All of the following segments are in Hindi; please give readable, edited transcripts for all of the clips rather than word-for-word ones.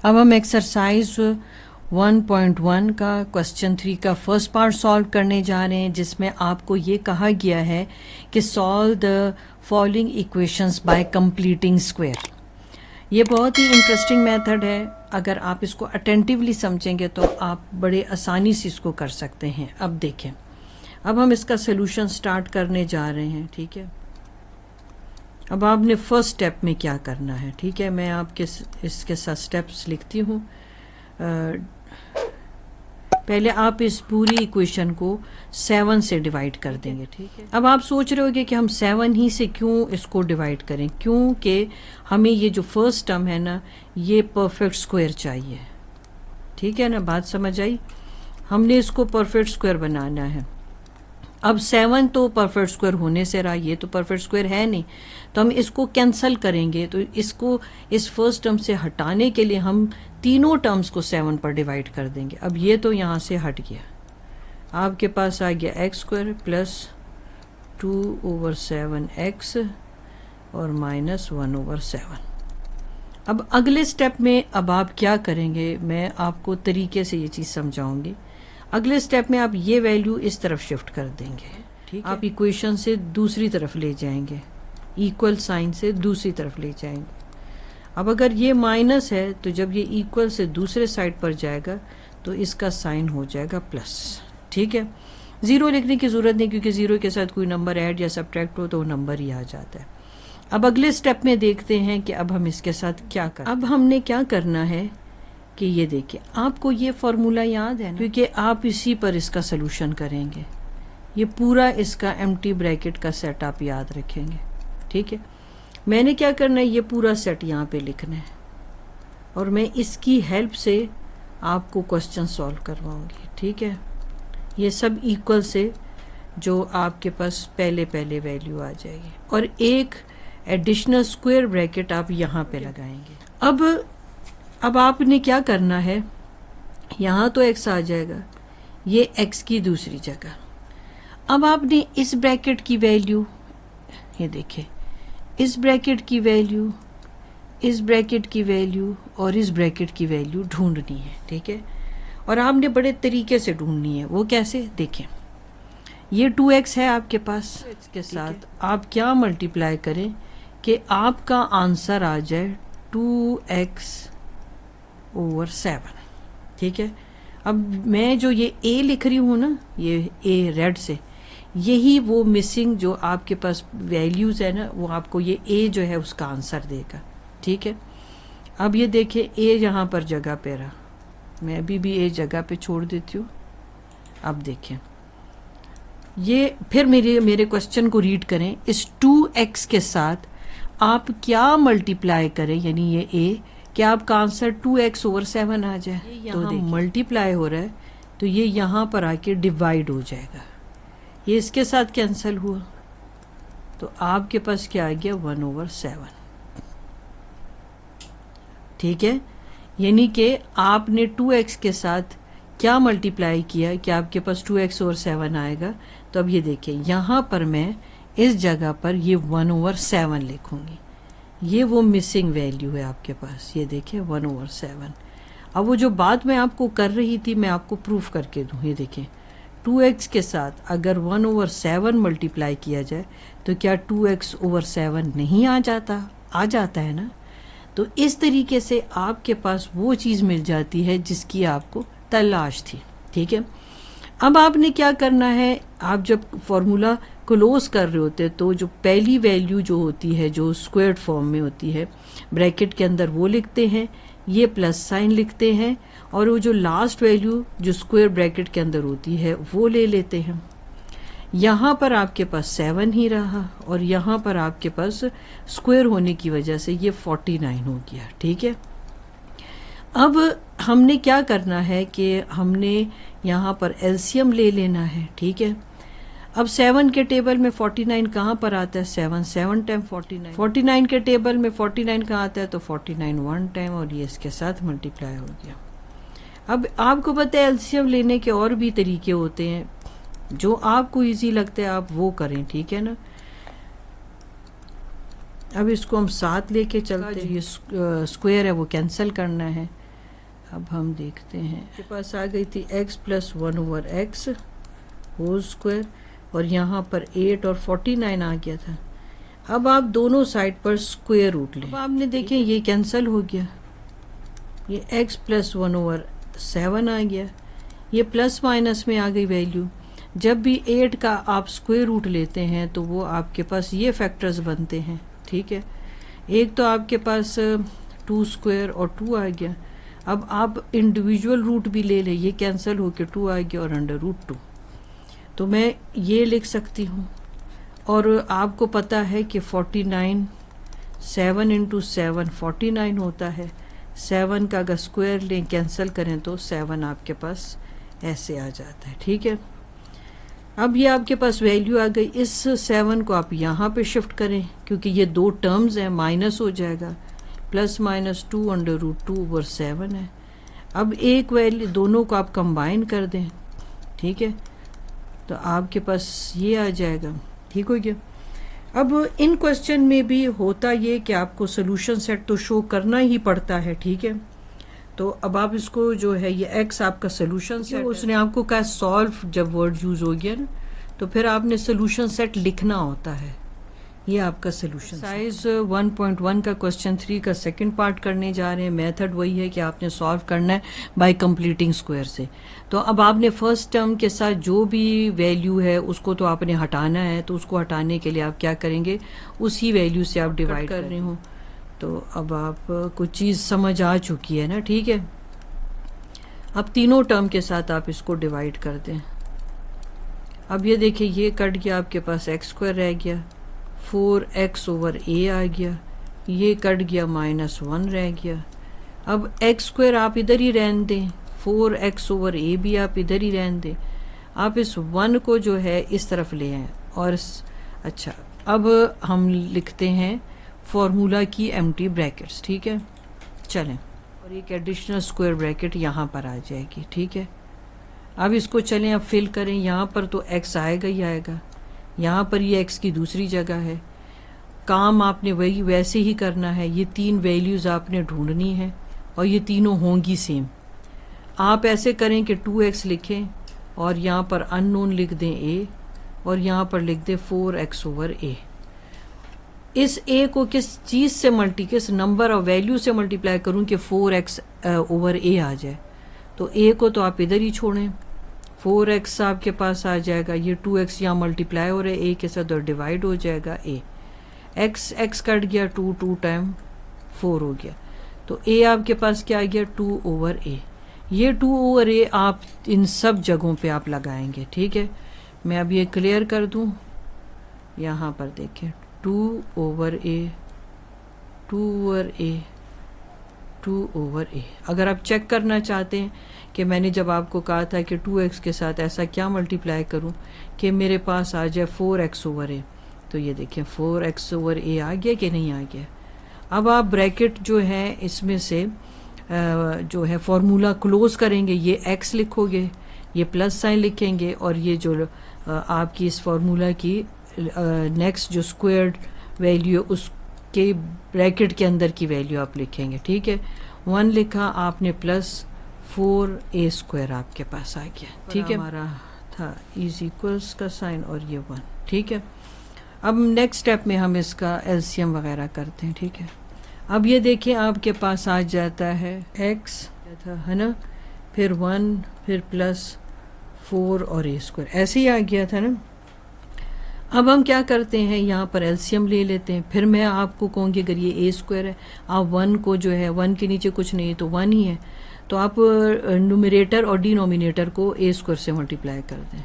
अब हम एक्सरसाइज 1.1 का क्वेश्चन 3 का फर्स्ट पार्ट सॉल्व करने जा रहे हैं, जिसमें आपको ये कहा गया है कि solve the following equations bye completing square. ये बहुत ही इंटरेस्टिंग मेथड है। अगर आप इसको अटेंटिवली समझेंगे तो आप बड़े आसानी से इसको कर सकते हैं। अब देखें, अब हम इसका सोल्यूशन स्टार्ट करने जा रहे हैं। ठीक है, अब आपने फर्स्ट स्टेप में क्या करना है। ठीक है, मैं आपके इसके साथ स्टेप्स लिखती हूँ। पहले आप इस पूरी इक्वेशन को 7 से डिवाइड कर देंगे। ठीक है, अब आप सोच रहे होगे कि हम 7 ही से क्यों इसको डिवाइड करें, क्योंकि हमें ये जो फर्स्ट टर्म है ना, ये परफेक्ट स्क्वायर चाहिए। ठीक है ना, बात समझ आई। हमने इसको परफेक्ट स्क्वायर बनाना है। अब 7 तो परफेक्ट स्क्वायर होने से रहा, ये तो परफेक्ट स्क्वायर है नहीं, तो हम इसको कैंसिल करेंगे। तो इसको इस फर्स्ट टर्म से हटाने के लिए हम तीनों टर्म्स को 7 पर डिवाइड कर देंगे। अब ये तो यहाँ से हट गया, आपके पास आ गया एक्स स्क्वायर प्लस 2/7x और माइनस 1/7। अब अगले स्टेप में अब आप क्या करेंगे, मैं आपको तरीके से ये चीज़ समझाऊंगी। अगले स्टेप में आप ये वैल्यू इस तरफ शिफ्ट कर देंगे। ठीक है, आप इक्वेशन से दूसरी तरफ ले जाएंगे, इक्वल साइन से दूसरी तरफ ले जाएंगे। अब अगर ये माइनस है तो जब ये इक्वल से दूसरे साइड पर जाएगा तो इसका साइन हो जाएगा प्लस। ठीक है, ज़ीरो लिखने की ज़रूरत नहीं, क्योंकि ज़ीरो के साथ कोई नंबर ऐड या सब्ट्रैक्ट हो तो वो नंबर ही आ जाता है। अब अगले स्टेप में देखते हैं कि अब हम इसके साथ क्या करें। अब हमने क्या करना है कि ये देखिए, आपको ये फॉर्मूला याद है ना, क्योंकि आप इसी पर इसका सलूशन करेंगे। ये पूरा इसका एम्प्टी ब्रैकेट का सेट आप याद रखेंगे। ठीक है, मैंने क्या करना है, ये पूरा सेट यहाँ पे लिखना है और मैं इसकी हेल्प से आपको क्वेश्चन सॉल्व करवाऊंगी। ठीक है, ये सब इक्वल से जो आपके पास पहले पहले वैल्यू आ जाएगी और एक एडिशनल स्क्वायर ब्रैकेट आप यहाँ पे लगाएंगे। अब आपने क्या करना है, यहाँ तो x आ जाएगा, ये x की दूसरी जगह। अब आपने इस ब्रैकेट की वैल्यू, ये देखिए, इस ब्रैकेट की वैल्यू, इस ब्रैकेट की वैल्यू और इस ब्रैकेट की वैल्यू ढूंढनी है। ठीक है, और आपने बड़े तरीके से ढूंढनी है। वो कैसे, देखें, ये 2x है आपके पास, इसके साथ आप क्या मल्टीप्लाई करें कि आपका आंसर आ जाए 2x/7। ठीक है, अब मैं जो ये a लिख रही हूँ ना, ये a रेड से, यही वो मिसिंग जो आपके पास वैल्यूज़ है ना, वो आपको ये a जो है उसका आंसर देगा। ठीक है, अब ये देखिए a यहाँ पर जगह पे रहा, मैं अभी भी a जगह पे छोड़ देती हूँ। अब देखें, ये फिर मेरे क्वेश्चन को रीड करें। इस 2x के साथ आप क्या मल्टीप्लाई करें, यानी ये a, क्या आपका आंसर 2x/7 आ जाए। यहाँ मल्टीप्लाई हो रहा है तो ये यहाँ पर आके डिवाइड हो जाएगा, ये इसके साथ कैंसिल हुआ तो आपके पास क्या आ गया, 1/7। ठीक है, यानी कि आपने 2x के साथ क्या मल्टीप्लाई किया कि आपके पास 2x/7 आएगा। तो अब ये देखिए, यहाँ पर मैं इस जगह पर ये 1/7 लिखूंगी। ये वो मिसिंग वैल्यू है आपके पास, ये देखिए 1/7। अब वो जो बात मैं आपको कर रही थी, मैं आपको प्रूफ करके दूं। ये देखिए, 2x के साथ अगर 1/7 मल्टीप्लाई किया जाए तो क्या 2x/7 नहीं आ जाता? आ जाता है ना। तो इस तरीके से आपके पास वो चीज़ मिल जाती है जिसकी आपको तलाश थी। ठीक है, अब आपने क्या करना है, आप जब फॉर्मूला क्लोज कर रहे होते हैं तो जो पहली वैल्यू जो होती है, जो स्क्वायर्ड फॉर्म में होती है ब्रैकेट के अंदर, वो लिखते हैं, ये प्लस साइन लिखते हैं, और वो जो लास्ट वैल्यू जो स्क्वायर ब्रैकेट के अंदर होती है वो ले लेते हैं। यहाँ पर आपके पास 7 ही रहा और यहाँ पर आपके पास स्क्वायर होने की वजह से ये 49 हो गया। ठीक है, अब हमने क्या करना है कि हमने यहाँ पर एलसीएम ले लेना है। ठीक है, अब 7 के टेबल में 49 कहाँ पर आता है, 7 टाइम 49। 49 के टेबल में 49 कहाँ आता है, तो 49 1 टाइम, और ये इसके साथ मल्टीप्लाई हो गया। अब आपको पता है एलसीएम लेने के और भी तरीके होते हैं, जो आपको इजी लगता है आप वो करें। ठीक है ना, अब इसको हम साथ लेके चलते हैं। ये स्क्वायर है वो कैंसिल करना है, अब हम देखते हैं, आपके पास आ गई थी x plus 1/x whole square, और यहाँ पर 8 और 49 आ गया था। अब आप दोनों साइड पर स्क्वायर रूट लें। अब आपने देखें ये कैंसिल हो गया, ये x प्लस 1/7 आ गया, ये प्लस माइनस में आ गई वैल्यू। जब भी 8 का आप स्क्वायर रूट लेते हैं तो वो आपके पास ये फैक्टर्स बनते हैं, ठीक है। एक तो आपके पास 2 स्क्वायर और 2 आ गया। अब आप इंडिविजुअल रूट भी ले लें, ये कैंसिल होकर 2 आ गया और √2, तो मैं ये लिख सकती हूँ। और आपको पता है कि 49 7 × 7 49 होता है। 7 का अगर स्क्वायर लें कैंसिल करें तो 7 आपके पास ऐसे आ जाता है, ठीक है। अब ये आपके पास वैल्यू आ गई। इस 7 को आप यहाँ पे शिफ्ट करें क्योंकि ये दो टर्म्स हैं, माइनस हो जाएगा, प्लस माइनस 2 √2/7 है। अब एक वैल्यू दोनों को आप कंबाइन कर दें, ठीक है, तो आपके पास ये आ जाएगा, ठीक हो गया। अब इन क्वेश्चन में भी होता ये कि आपको सोल्यूशन सेट तो शो करना ही पड़ता है, ठीक है। तो अब आप इसको जो है ये x आपका सोल्यूशन सेट, उसने आपको कहा सॉल्व, जब वर्ड यूज हो गया ना तो फिर आपने सोल्यूशन सेट लिखना होता है। ये आपका सोल्यूशन साइज 1.1 का क्वेश्चन 3 का सेकंड पार्ट करने जा रहे हैं। मेथड वही है कि आपने सॉल्व करना है बाय कंप्लीटिंग स्क्वायर से। तो अब आपने फर्स्ट टर्म के साथ जो भी वैल्यू है उसको तो आपने हटाना है, तो उसको हटाने के लिए आप क्या करेंगे, उसी वैल्यू से आप डिवाइड कर रहे हो। तो अब आप कुछ चीज़ समझ आ चुकी है ना, ठीक है। अब तीनों टर्म के साथ आप इसको डिवाइड कर दें। अब ये देखिए ये कट गया, आपके पास x² रह गया, 4x/a आ गया, ये कट गया, -1 रह गया। अब x² आप इधर ही रहने दें, 4x/a भी आप इधर ही रहने दें। आप इस 1 को जो है इस तरफ ले आए और अच्छा, अब हम लिखते हैं फॉर्मूला की एम्प्टी ब्रैकेट्स, ठीक है। चलें, और एक एडिशनल स्क्वायर ब्रैकेट यहाँ पर आ जाएगी, ठीक है। अब इसको चलें अब फिल करें। यहाँ पर तो x आएगा ही आएगा, यहाँ पर ये x की दूसरी जगह है। काम आपने वही वैसे ही करना है, ये 3 वैल्यूज़ आपने ढूंढनी है और ये तीनों होंगी सेम। आप ऐसे करें कि 2x लिखें और यहाँ पर अननोन लिख दें a, और यहाँ पर लिख दें 4x/a। इस a को किस चीज़ से किस नंबर और वैल्यू से मल्टीप्लाई करूँ कि 4x/a आ जाए। तो a को तो आप इधर ही छोड़ें, 4x आपके पास आ जाएगा, ये 2x यहाँ मल्टीप्लाई हो रहा है a के साथ और डिवाइड हो जाएगा a। x कट गया, 2 टाइम 4 हो गया, तो a आपके पास क्या आ गया, 2/a। ये 2/a आप इन सब जगहों पे आप लगाएंगे, ठीक है। मैं अब ये क्लियर कर दूं, यहाँ पर देखें 2/a 2/a 2/a। अगर आप चेक करना चाहते हैं कि मैंने जब आपको कहा था कि 2x के साथ ऐसा क्या मल्टीप्लाई करूं कि मेरे पास आ जाए 4x/a, तो ये देखिए 4x/a आ गया कि नहीं आ गया। अब आप ब्रैकेट जो है इसमें से जो है फॉर्मूला क्लोज करेंगे, ये x लिखोगे, ये प्लस साइन लिखेंगे, और ये जो आपकी इस फॉर्मूला की नेक्स्ट जो स्क्वायर्ड वैल्यू उसके ब्रैकेट के अंदर की वैल्यू आप लिखेंगे, ठीक है। 1 लिखा आपने प्लस 4a² आपके पास आ गया, ठीक है। हमारा था इज का साइन और ये 1, ठीक है। अब नेक्स्ट स्टेप में हम इसका एलसीएम वगैरह करते हैं, ठीक है। अब ये देखिए आपके पास आ जाता है x था, है ना, फिर 1, फिर प्लस 4 और a², ऐसे ही आ गया था ना। अब हम क्या करते हैं, यहाँ पर एलसीएम ले लेते हैं। फिर मैं आपको कहूँगी अगर ये a² है, आप 1 को जो है 1 के नीचे कुछ नहीं है तो 1 ही है, तो आप न्यूमरेटर और डिनोमिनेटर को a² से मल्टीप्लाई कर दें,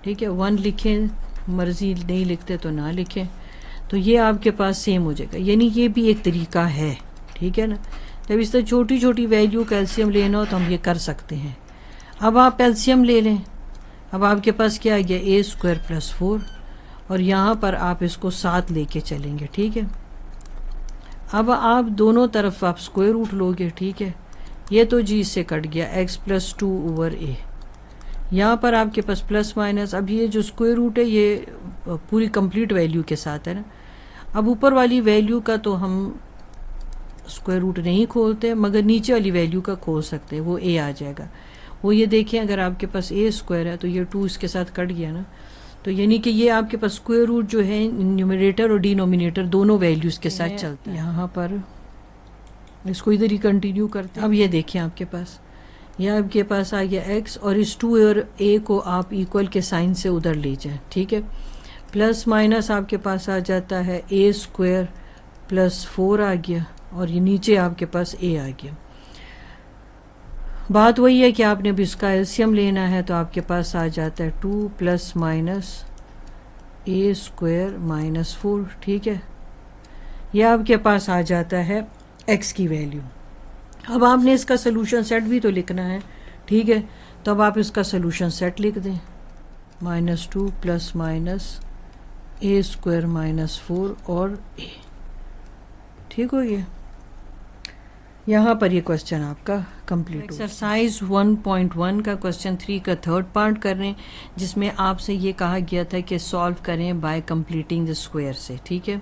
ठीक है। 1 लिखें, मर्जी नहीं लिखते तो ना लिखें, तो ये आपके पास सेम हो जाएगा। यानी ये भी एक तरीका है, ठीक है ना। जब इस तरह छोटी छोटी वैल्यू का एलसीएम लेना हो तो हम ये कर सकते हैं। अब आप एलसीएम ले लें। अब आपके पास क्या आ गया, a² + 4, और यहाँ पर आप इसको 7 लेके चलेंगे, ठीक है। अब आप दोनों तरफ आप स्क्वायर रूट लोगे, ठीक है। ये तो जी से कट गया, x + 2/a। यहाँ पर आपके पास प्लस माइनस, अब ये जो स्क्वायर रूट है ये पूरी कंप्लीट वैल्यू के साथ है ना। अब ऊपर वाली वैल्यू का तो हम स्क्वायर रूट नहीं खोलते, मगर नीचे वाली वैल्यू का खोल सकते हैं, वो ए आ जाएगा। वो ये देखें, अगर आपके पास ए स्क्वायर है तो ये 2 इसके साथ कट गया ना, तो यानी कि ये आपके पास स्क्वायर रूट जो है न्यूमरेटर और डिनोमिनेटर दोनों वैल्यूज के साथ चलता है। यहाँ पर इसको इधर ही कंटिन्यू करते हैं। अब ये देखिए आपके पास, यह आपके पास आ गया x, और इस 2 और a को आप इक्वल के साइन से उधर ले जाएं, ठीक है। प्लस माइनस आपके पास आ जाता है a स्क्वायर प्लस 4 आ गया, और ये नीचे आपके पास a आ गया। बात वही है कि आपने अब इसका एलसीएम लेना है, तो आपके पास आ जाता है 2 plus minus a square minus 4, ठीक है। यह आपके पास आ जाता है x की वैल्यू। अब आपने इसका सोल्यूशन सेट भी तो लिखना है, ठीक है। तो अब आप इसका सोल्यूशन सेट लिख दें, -2 plus minus a square minus 4 और a, ठीक हो गया। यहाँ पर ये क्वेश्चन आपका कंप्लीट हो। एक्सरसाइज 1.1 का क्वेश्चन 3 का थर्ड पार्ट कर रहे हैं, जिसमें आपसे ये कहा गया था कि सॉल्व करें बाय कंप्लीटिंग द स्क्वायर से, ठीक है।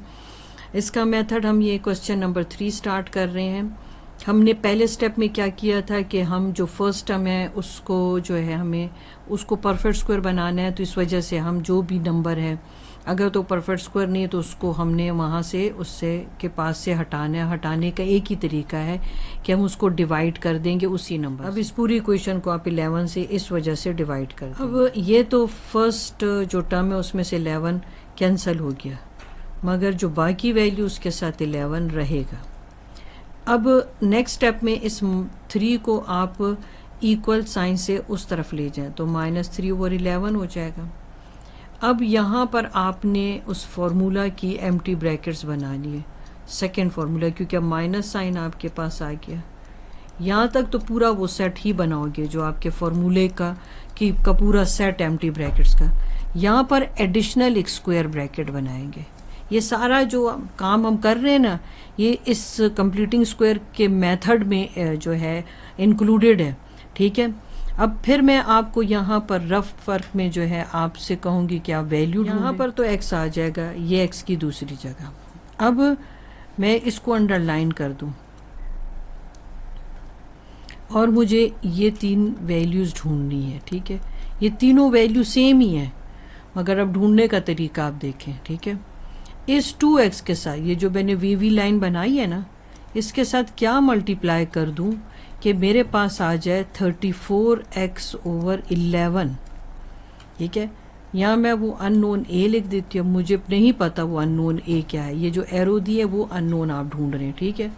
इसका मेथड हम ये क्वेश्चन नंबर 3 स्टार्ट कर रहे हैं। हमने पहले स्टेप में क्या किया था कि हम जो फर्स्ट टर्म है उसको जो है हमें उसको परफेक्ट स्क्वायर बनाना है, तो इस वजह से हम जो भी नंबर है अगर तो परफेक्ट स्क्वायर नहीं है तो उसको हमने वहाँ से उससे के पास से हटाना है। हटाने का एक ही तरीका है कि हम उसको डिवाइड कर देंगे उसी नंबर। अब इस पूरी इक्वेशन को आप 11 से इस वजह से डिवाइड कर दें। अब ये तो फर्स्ट जो टर्म है उसमें से 11 कैंसिल हो गया, मगर जो बाकी वैल्यू उसके साथ 11 रहेगा। अब नेक्स्ट स्टेप में इस 3 को आप इक्वल साइन से उस तरफ ले जाएं, तो -3/11 हो जाएगा। अब यहाँ पर आपने उस फॉर्मूला की एम्प्टी ब्रैकेट्स बना लिए, सेकेंड फार्मूला, क्योंकि अब माइनस साइन आपके पास आ गया। यहाँ तक तो पूरा वो सेट ही बनाओगे जो आपके फार्मूले का पूरा सेट एम्प्टी ब्रैकेट्स का। यहाँ पर एडिशनल एक स्क्वायर ब्रैकेट बनाएंगे। ये सारा जो काम हम कर रहे हैं ना, ये इस कंप्लीटिंग स्क्वायर के मेथड में जो है इंक्लूडेड है, ठीक है। अब फिर मैं आपको यहाँ पर रफ फर्क में जो है आपसे कहूँगी कि आप वैल्यू, यहाँ पर तो x आ जाएगा, ये x की दूसरी जगह। अब मैं इसको अंडरलाइन कर दूँ और मुझे ये 3 वैल्यूज़ ढूंढनी है, ठीक है। ये तीनों वैल्यू सेम ही है, मगर अब ढूंढने का तरीका आप देखें, ठीक है। इस 2x के साथ ये जो मैंने वी लाइन बनाई है ना, इसके साथ क्या मल्टीप्लाई कर दूं कि मेरे पास आ जाए 34x/11, ठीक है। यहाँ मैं वो अननोन a लिख देती हूँ, मुझे नहीं पता वो अननोन a क्या है। ये जो एरो दी है वो अननोन आप ढूंढ रहे हैं, ठीक है।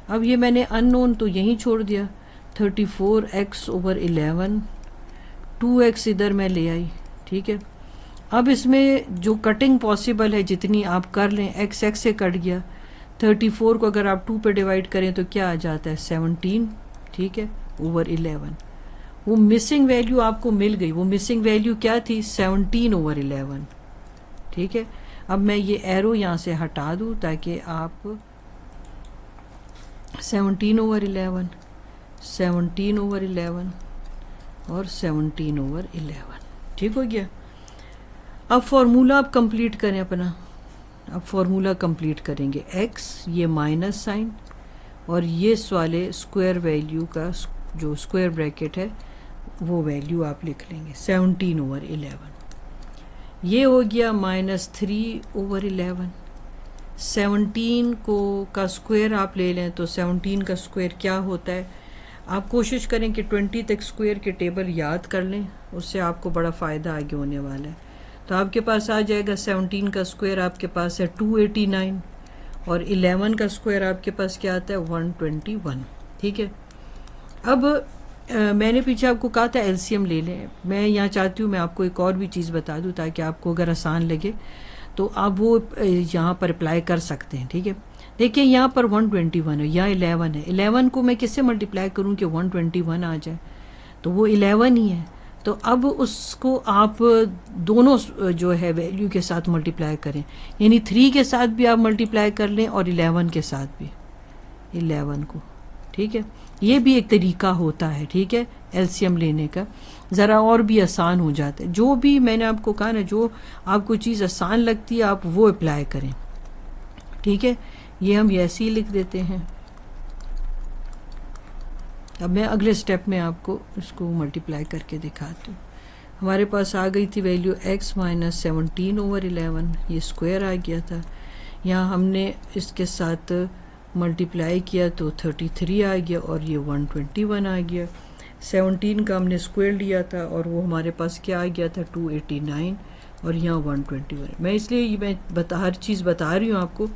अब ये मैंने अननोन तो यहीं छोड़ दिया, 34x/11, 2x इधर मैं ले आई, ठीक है। अब इसमें जो कटिंग पॉसिबल है जितनी आप कर लें, x से कट गया। 34 को अगर आप 2 पे डिवाइड करें तो क्या आ जाता है 17, ठीक है, /11। वो मिसिंग वैल्यू आपको मिल गई। वो मिसिंग वैल्यू क्या थी? 17/11, ठीक है। अब मैं ये एरो यहाँ से हटा दूँ ताकि आप 17/11, 17/11 और 17/11, ठीक हो गया। अब फॉर्मूला आप कंप्लीट करें अपना। अब फॉर्मूला कंप्लीट करेंगे, x ये माइनस साइन और ये वाले स्क्वायर वैल्यू का जो स्क्वायर ब्रैकेट है वो वैल्यू आप लिख लेंगे 17/11। ये हो गया -3/11। 17 को का स्क्वायर आप ले लें तो 17 का स्क्वायर क्या होता है? आप कोशिश करें कि 20 तक स्क्वायर के टेबल याद कर लें, उससे आपको बड़ा फ़ायदा आगे होने वाला है। तो आपके पास आ जाएगा 17 का स्क्वायर आपके पास है 289 और 11 का स्क्वायर आपके पास क्या आता है 121, ठीक है। अब मैंने पीछे आपको कहा था एलसीएम ले लें। मैं यहाँ चाहती हूँ मैं आपको एक और भी चीज़ बता दूँ ताकि आपको अगर आसान लगे तो आप वो यहाँ पर अप्लाई कर सकते हैं, ठीक है। देखिए यहाँ पर 121 है, यहाँ 11 है। 11 को मैं किससे मल्टीप्लाई करूँ कि 121 आ जाए? तो वो 11 ही है। तो अब उसको आप दोनों जो है वैल्यू के साथ मल्टीप्लाई करें, यानी 3 के साथ भी आप मल्टीप्लाई कर लें और 11 के साथ भी 11 को, ठीक है। ये भी एक तरीका होता है, ठीक है, एलसीएम लेने का। ज़रा और भी आसान हो जाता है। जो भी मैंने आपको कहा ना, जो आपको चीज़ आसान लगती है आप वो अप्लाई करें, ठीक है। ये हम ऐसे ही लिख देते हैं अब मैं अगले स्टेप में आपको इसको मल्टीप्लाई करके दिखाती हूँ। हमारे पास आ गई थी वैल्यू x माइनस 17/11, ये स्क्वायर आ गया था। यहाँ हमने इसके साथ मल्टीप्लाई किया तो 33 आ गया और ये 121 आ गया। 17 का हमने स्क्वायर लिया था और वो हमारे पास क्या आ गया था 289 और यहाँ 121। मैं इसलिए हर चीज़ बता रही हूँ आपको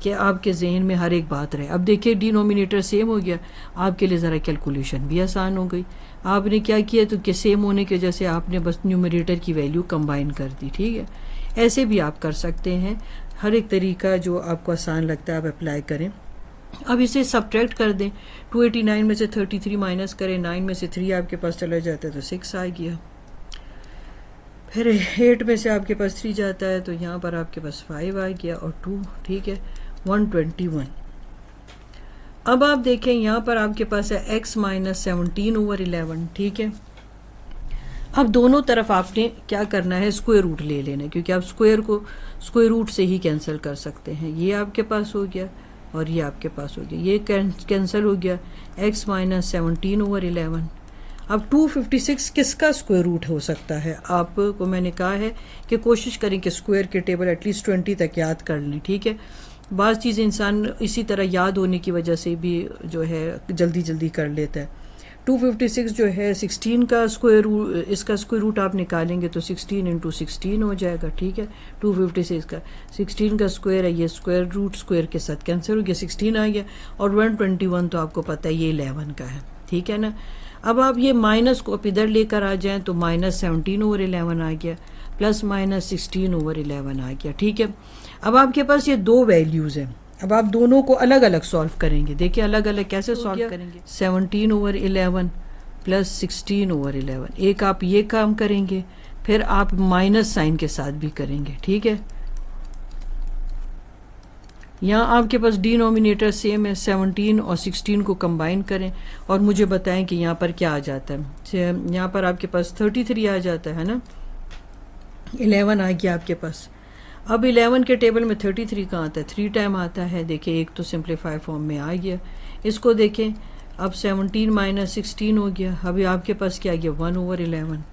कि आपके जहन में हर एक बात रहे। अब देखिए डिनोमिनेटर सेम हो गया, आपके लिए ज़रा कैलकुलेशन भी आसान हो गई। आपने क्या किया तो कि सेम होने की वजह से आपने बस न्यूमरेटर की वैल्यू कंबाइन कर दी। ठीक है, ऐसे भी आप कर सकते हैं। हर एक तरीका जो आपको आसान लगता है आप अप्लाई करें। अब इसे सब्ट्रैक्ट कर दें, 289 में से 33 माइनस करें, 9 में से 3 आपके पास चला जाता है तो 6 आ गया। फिर 8 में से आपके पास 3 जाता है तो यहाँ पर आपके पास 5 आ गया और 2, ठीक है, 121। अब आप देखें यहाँ पर आपके पास है x माइनस 17/11, ठीक है। अब दोनों तरफ आपने क्या करना है, स्क्वायर रूट ले लेना है, क्योंकि आप स्क्वायर को स्क्वायर रूट से ही कैंसिल कर सकते हैं। ये आपके पास हो गया और ये आपके पास हो गया, ये कैंसिल हो गया, x माइनस 17/11। अब 256 किसका स्क्वायर रूट हो सकता है? आपको मैंने कहा है कि कोशिश करें कि स्क्वायर के टेबल एटलीस्ट 20 तक याद कर लें, ठीक है। बाज़ चीज़ें इंसान इसी तरह याद होने की वजह से भी जो है जल्दी जल्दी कर लेता है। 256 जो है 16 का स्क्वायर रूट, इसका स्क्वायर रूट आप निकालेंगे तो 16 × 16 हो जाएगा, ठीक है। 256 का 16 का स्क्वायर है, ये स्क्वायर रूट स्क्वायर के साथ कैंसिल हो गया, 16 आ गया। और 121 तो आपको पता है ये 11 का है, ठीक है ना। अब आप ये माइनस को अब इधर लेकर आ जाएं तो माइनस 17/11 आ गया, प्लस माइनस 16/11 आ गया, ठीक है। अब आपके पास ये दो वैल्यूज़ हैं, अब आप दोनों को अलग अलग सॉल्व करेंगे। देखिए अलग अलग कैसे सॉल्व करेंगे, 17/11 प्लस 16/11। एक आप ये काम करेंगे, फिर आप माइनस साइन के साथ भी करेंगे, ठीक है। यहाँ आपके पास डिनोमिनेटर सेम है, 17 और 16 को कंबाइन करें और मुझे बताएं कि यहाँ पर क्या आ जाता है। यहाँ पर आपके पास 33 आ जाता है ना, 11 आ गया आपके पास। अब 11 के टेबल में 33 कहाँ आता है, 3 टाइम आता है। देखिए एक तो सिंप्लीफाई फॉर्म में आ गया, इसको देखें। अब 17 माइनस 16 हो गया, अभी आपके पास क्या आ गया 1/11।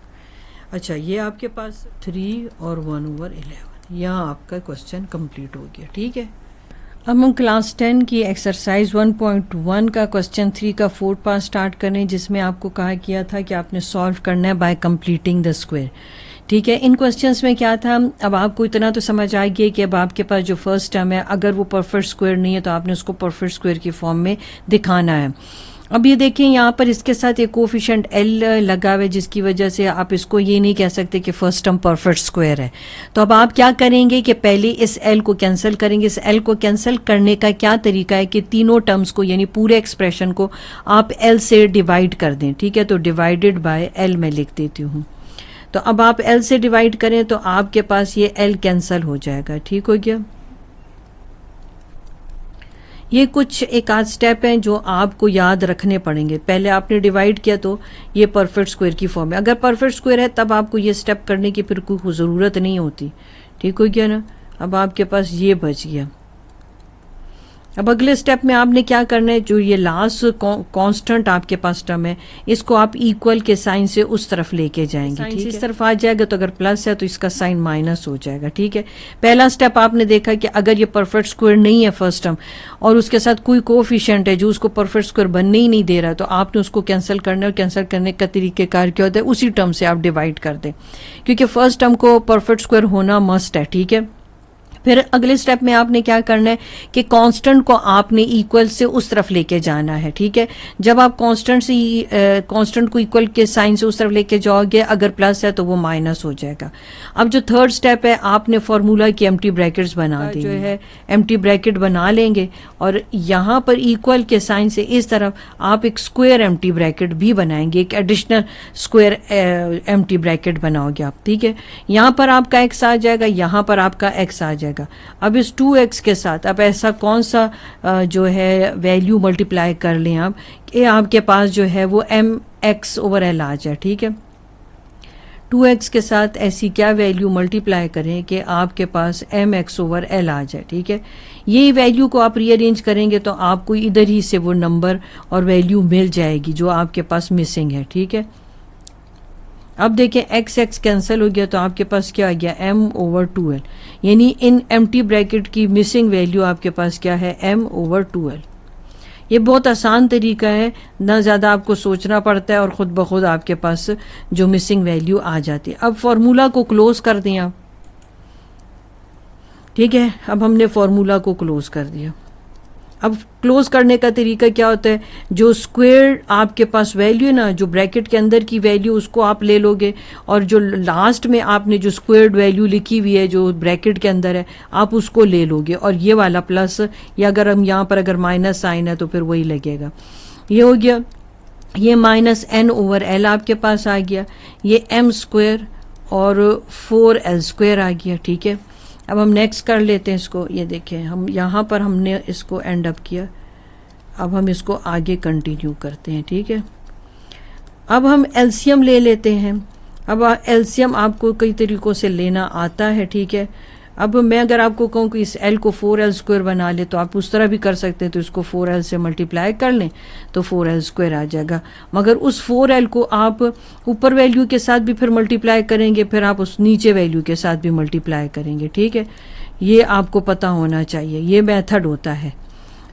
अच्छा ये आपके पास 3 और 1/11। यहाँ आपका क्वेश्चन कंप्लीट हो गया, ठीक है। अब हम क्लास 10 की एक्सरसाइज 1.1 का क्वेश्चन 3 का 4th पार्ट स्टार्ट करें, जिसमें आपको कहा गया था कि आपने सॉल्व करना है बाय कंप्लीटिंग द स्क्वायर, ठीक है। इन क्वेश्चंस में क्या था, अब आपको इतना तो समझ आ गया कि अब आपके पास जो फर्स्ट टर्म है अगर वो परफेक्ट स्क्वायर नहीं है तो आपने उसको परफेक्ट स्क्वायर की फॉर्म में दिखाना है। अब ये देखिए यहाँ पर इसके साथ एक कोफिशिएंट एल लगा हुआ है, जिसकी वजह से आप इसको ये नहीं कह सकते कि फर्स्ट टर्म परफेक्ट स्क्वायर है। तो अब आप क्या करेंगे कि पहले इस एल को कैंसिल करेंगे। इस एल को कैंसिल करने का क्या तरीका है कि तीनों टर्म्स को यानी पूरे एक्सप्रेशन को आप एल से डिवाइड कर दें, ठीक है। तो डिवाइडेड बाय एल मैं लिख देती हूँ। तो अब आप एल से डिवाइड करें तो आपके पास ये एल कैंसिल हो जाएगा, ठीक हो गया। ये कुछ एक आध स्टेप हैं जो आपको याद रखने पड़ेंगे। पहले आपने डिवाइड किया तो ये परफेक्ट स्क्वायर की फॉर्म है। अगर परफेक्ट स्क्वायर है तब आपको ये स्टेप करने की फिर कोई ज़रूरत नहीं होती, ठीक हो गया ना। अब आपके पास ये बच गया। अब अगले स्टेप में आपने क्या करना है, जो ये लास्ट कांस्टेंट आपके पास टर्म है इसको आप इक्वल के साइन से उस तरफ लेके जाएंगे, ठीक है। इस तरफ आ जाएगा तो अगर प्लस है तो इसका साइन माइनस हो जाएगा, ठीक है। पहला स्टेप आपने देखा कि अगर ये परफेक्ट स्क्वायर नहीं है फर्स्ट टर्म और उसके साथ कोई कोएफिशिएंट है जो उसको परफेक्ट स्क्वायर बनने ही नहीं दे रहा, तो आपने उसको कैंसिल करना है। और कैंसिल करने का तरीकेकार क्या होता है, उसी टर्म से आप डिवाइड कर दें, क्योंकि फर्स्ट टर्म को परफेक्ट स्क्वायर होना मस्ट है, ठीक है। फिर अगले स्टेप में आपने क्या करना है कि कांस्टेंट को आपने इक्वल से उस तरफ लेके जाना है, ठीक है। जब आप कांस्टेंट को इक्वल के साइन से उस तरफ लेके जाओगे, अगर प्लस है तो वो माइनस हो जाएगा। अब जो थर्ड स्टेप है, आपने फार्मूला की एम्प्टी ब्रैकेट्स बना दी, जो है एम्प्टी ब्रैकेट बना लेंगे और यहाँ पर इक्वल के साइन से इस तरफ आप एक स्क्वायर एम्प्टी ब्रैकेट भी बनाएंगे, एक एडिशनल स्क्वायर एम्प्टी ब्रैकेट बनाओगे आप, ठीक है। यहाँ पर आपका एक्स आ जाएगा, यहाँ पर आपका एक्स आ जाएगा। अब इस 2x के साथ अब ऐसा कौन सा जो है वैल्यू मल्टीप्लाई कर लें आप कि आपके पास जो है वो mx/l आ जाए, ठीक है। 2x के साथ ऐसी क्या वैल्यू मल्टीप्लाई करें कि आपके पास mx ओवर l आ जाए, ठीक है। ये वैल्यू को आप रीअरेंज करेंगे तो आपको इधर ही से वो नंबर और वैल्यू मिल जाएगी जो आपके पास मिसिंग है, ठीक है। अब देखें x x कैंसिल हो गया तो आपके पास क्या आ गया m ओवर 2l, यानी इन एम्प्टी ब्रैकेट की मिसिंग वैल्यू आपके पास क्या है m ओवर 2l। ये बहुत आसान तरीका है, ना ज़्यादा आपको सोचना पड़ता है और ख़ुद ब खुद आपके पास जो मिसिंग वैल्यू आ जाती है। अब फार्मूला को क्लोज कर दें आप, ठीक है। अब हमने फार्मूला को क्लोज कर दिया। अब क्लोज करने का तरीका क्या होता है, जो स्क्वायर आपके पास वैल्यू है ना, जो ब्रैकेट के अंदर की वैल्यू उसको आप ले लोगे और जो लास्ट में आपने जो स्क्वायर्ड वैल्यू लिखी हुई है जो ब्रैकेट के अंदर है आप उसको ले लोगे और ये वाला प्लस, या अगर हम यहाँ पर अगर माइनस साइन है तो फिर वही लगेगा। ये हो गया, ये माइनस n ओवर l आपके पास आ गया, ये m स्क्वायर और 4l स्क्वायर आ गया, ठीक है। अब हम नेक्स्ट कर लेते हैं इसको। ये देखें, हम यहाँ पर हमने इसको एंड अप किया, अब हम इसको आगे कंटिन्यू करते हैं, ठीक है। अब हम एलसीएम ले लेते हैं। अब एलसीएम आपको कई तरीक़ों से लेना आता है, ठीक है। अब मैं अगर आपको कहूँ कि इस l को 4l स्क्वायर बना ले तो आप उस तरह भी कर सकते हैं, तो इसको 4l से मल्टीप्लाई कर लें तो 4l स्क्वायर आ जाएगा। मगर उस 4l को आप ऊपर वैल्यू के साथ भी फिर मल्टीप्लाई करेंगे, फिर आप उस नीचे वैल्यू के साथ भी मल्टीप्लाई करेंगे, ठीक है। ये आपको पता होना चाहिए, ये मेथड होता है।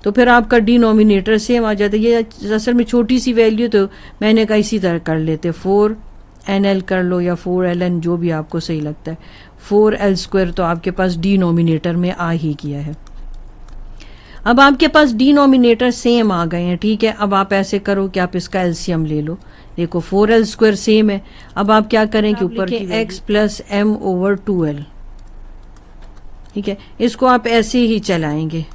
तो फिर आपका डिनोमिनेटर सेम आ जाता है। ये असल में छोटी सी वैल्यू तो मैंने कहा इसी तरह कर लेते, 4nl कर लो या 4ln, जो भी आपको सही लगता है। 4l स्क्वायर तो आपके पास डिनोमिनेटर में आ ही गया है। अब आपके पास डिनोमिनेटर सेम आ गए हैं, ठीक है। अब आप ऐसे करो कि आप इसका एलसीएम ले लो। देखो 4l स्क्वायर सेम है। अब आप क्या करें कि ऊपर की x plus m over 2l, ठीक है, इसको आप ऐसे ही चलाएंगे,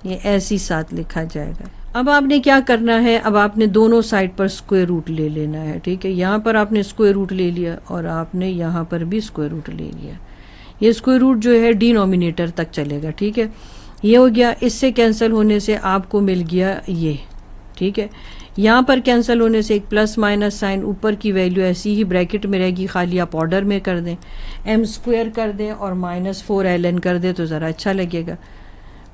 ये ऐसे ही साथ लिखा जाएगा। अब आपने क्या करना है, अब आपने दोनों साइड पर स्क्वायर रूट ले लेना है, ठीक है। यहाँ पर आपने स्क्वायर रूट ले लिया और आपने यहाँ पर भी स्क्वायर रूट ले लिया। ये स्क्वायर रूट जो है डिनोमिनेटर तक चलेगा, ठीक है। ये हो गया, इससे कैंसिल होने से आपको मिल गया ये, ठीक है। यहाँ पर कैंसिल होने से एक प्लस माइनस साइन, ऊपर की वैल्यू ऐसी ही ब्रैकेट में रहेगी, खाली आप ऑर्डर में कर दें, m स्क्वायर कर दें और माइनस 4ln कर दें तो ज़रा अच्छा लगेगा,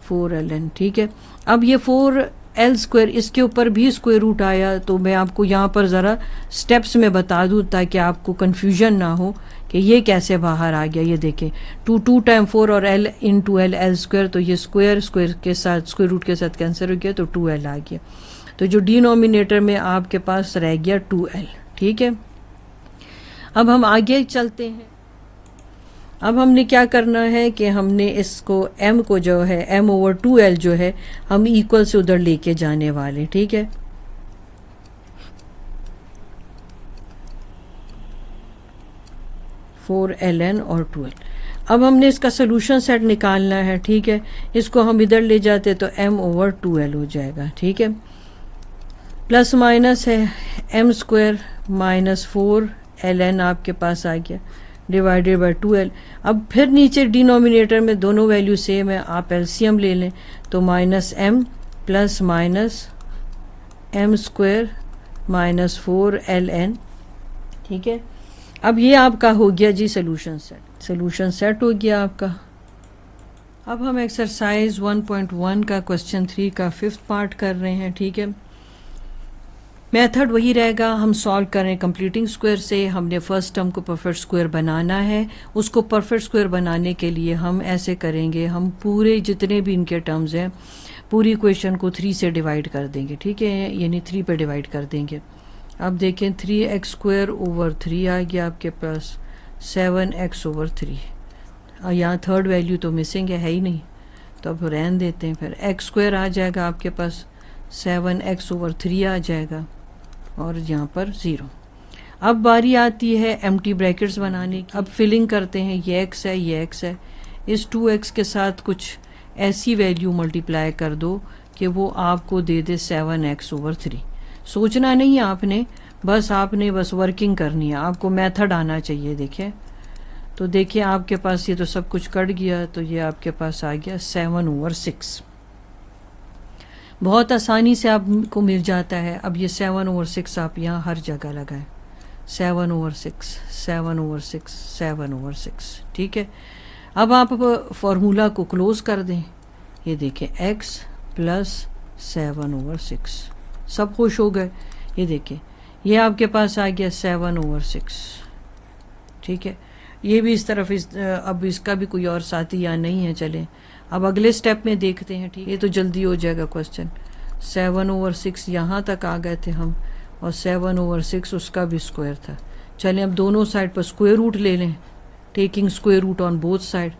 4ln, ठीक है। अब ये 4l स्क्वायर, इसके ऊपर भी स्क्वायर रूट आया, तो मैं आपको यहाँ पर ज़रा स्टेप्स में बता दूँ ताकि आपको कन्फ्यूजन ना हो कि ये कैसे बाहर आ गया। ये देखें, 2 टाइम 4 और l इंटू l स्क्वायर, तो ये स्क्वायर स्क्वायर के साथ स्क्वायर रूट के साथ कैंसिल हो गया तो 2l आ गया। तो जो डिनोमिनेटर में आपके पास रह गया 2l, ठीक है। अब हम आगे चलते हैं। अब हमने क्या करना है कि हमने इसको m को जो है m ओवर 2l जो है हम इक्वल से उधर लेके जाने वाले, ठीक है। फोर ln और 2l। अब हमने इसका सोल्यूशन सेट निकालना है, ठीक है। इसको हम इधर ले जाते तो m ओवर 2l हो जाएगा, ठीक है। प्लस माइनस है, m स्क्वायर माइनस 4ln आपके पास आ गया डिवाइडेड बाय 2l। अब फिर नीचे डिनोमिनेटर में दोनों वैल्यू सेम है, आप एलसीएम ले लें तो minus m plus minus m square minus 4ln, ठीक है। अब ये आपका हो गया जी सोल्यूशन सेट, सोल्यूशन सेट हो गया आपका। अब हम एक्सरसाइज 1.1 का क्वेश्चन 3 का 5th पार्ट कर रहे हैं, ठीक है। मेथड वही रहेगा, हम सॉल्व करें कंप्लीटिंग स्क्वायर से। हमने फर्स्ट टर्म को परफेक्ट स्क्वायर बनाना है, उसको परफेक्ट स्क्वायर बनाने के लिए हम ऐसे करेंगे, हम पूरे जितने भी इनके टर्म्स हैं पूरी इक्वेशन को 3 से डिवाइड कर देंगे, ठीक है, यानी 3 पे डिवाइड कर देंगे। अब देखें 3x स्क्वायर ओवर 3 आ गया आपके पास, 7x ओवर 3, और यहाँ थर्ड वैल्यू तो मिसिंग है ही नहीं, तो अब रहने देते हैं। फिर x स्क्वायर आ जाएगा आपके पास, 7x ओवर 3 आ जाएगा और यहाँ पर 0। अब बारी आती है एम्प्टी ब्रैकेट्स बनाने की। अब फिलिंग करते हैं, ये x है, ये x है, इस 2x के साथ कुछ ऐसी वैल्यू मल्टीप्लाई कर दो कि वो आपको दे दे 7x ओवर 3। सोचना नहीं आपने, आपने बस वर्किंग करनी है, आपको मेथड आना चाहिए। देखिए तो देखिए आपके पास ये तो सब कुछ कट गया, तो ये आपके पास आ गया 7 ओवर 6, बहुत आसानी से आपको मिल जाता है। अब ये 7 ओवर 6 आप यहाँ हर जगह लगाएं, 7/6, 7/6, 7/6, ठीक है। अब आप फॉर्मूला को क्लोज कर दें, ये देखें x प्लस 7/6, सब खुश हो गए। ये देखें ये आपके पास आ गया 7/6, ठीक है। ये भी इस तरफ अब इसका भी कोई और साथी यहाँ नहीं है। चलें अब अगले स्टेप में देखते हैं, ठीक है। ये तो जल्दी हो जाएगा क्वेश्चन। 7/6 यहाँ तक आ गए थे हम, और 7/6 उसका भी स्क्वायर था। चलें अब दोनों साइड पर स्क्वायर रूट ले लें, taking square root on both side.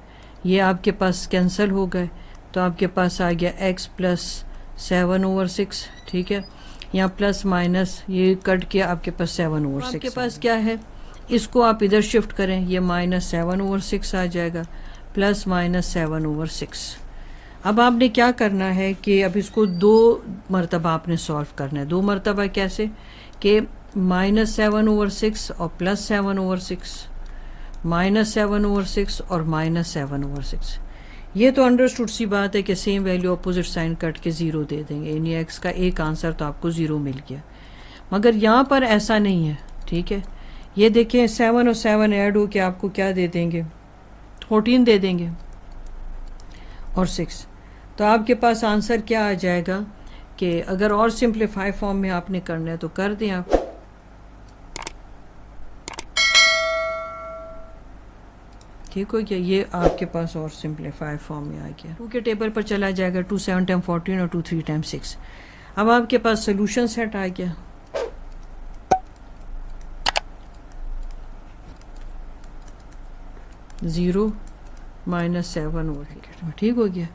ये आपके पास कैंसिल हो गए, तो आपके पास आ गया x प्लस 7/6, ठीक है। यहाँ प्लस माइनस ये कट किया, आपके पास 7/6 आपके पास क्या है, इसको आप इधर शिफ्ट करें, ये माइनस 7/6 आ जाएगा, प्लस माइनस 7/6। अब आपने क्या करना है कि अब इसको 2 मरतबा आपने सॉल्व करना है। 2 मरतबा कैसे कि माइनस 7/6 और प्लस 7/6, माइनस 7/6 और माइनस 7/6। ये तो अंडरस्टूड सी बात है कि same value opposite sign cut के 0 दे देंगे, यानी एक्स का एक आंसर तो आपको 0 मिल गया। मगर यहाँ पर ऐसा नहीं है, ठीक है। ये देखें 7 और 7 ऐड हो के आपको क्या दे देंगे, 14 दे देंगे और 6। तो आपके पास आंसर क्या आ जाएगा कि अगर और सिंप्लीफाई फॉर्म में आपने करना है तो कर दें आप। ठीक हो गया, ये आपके पास और सिंप्लीफाई फॉर्म में आ गया। 2 के टेबल पर चला जाएगा, 2 7 टाइम 14 और 2 3 टाइम 6। अब आपके पास सोल्यूशन सेट आ गया। -7 और ठीक हो गया।